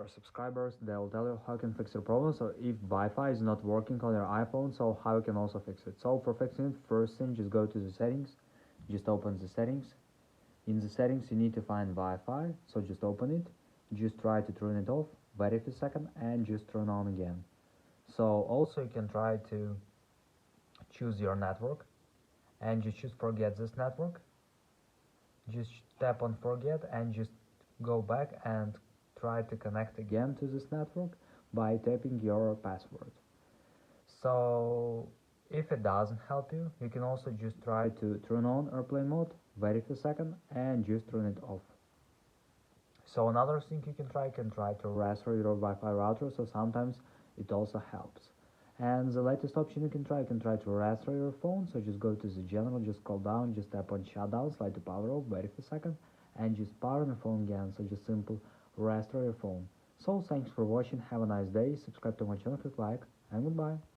our subscribers, they'll tell you how you can fix your problem. So if Wi-Fi is not working on your iPhone, so how you can also fix it. So for fixing it, first thing, just go to the settings, just open the settings. In the settings you need to find Wi-Fi, so just open it, just try to turn it off, wait a second, and just turn on again. So also you can try to choose your network and just choose forget this network. Just tap on forget and just go back and try to connect again to this network by tapping your password. So if it doesn't help you, you can also just try to turn on airplane mode, wait a second, and just turn it off. So another thing you can try to restore your Wi-Fi router, so sometimes it also helps. And the latest option you can try to restore your phone, so just go to the general, just scroll down, just tap on shutdown, slide to power off, wait a second, and just power on your phone again, so just simple restore your phone. So thanks for watching, have a nice day, subscribe to my channel, click like, and goodbye.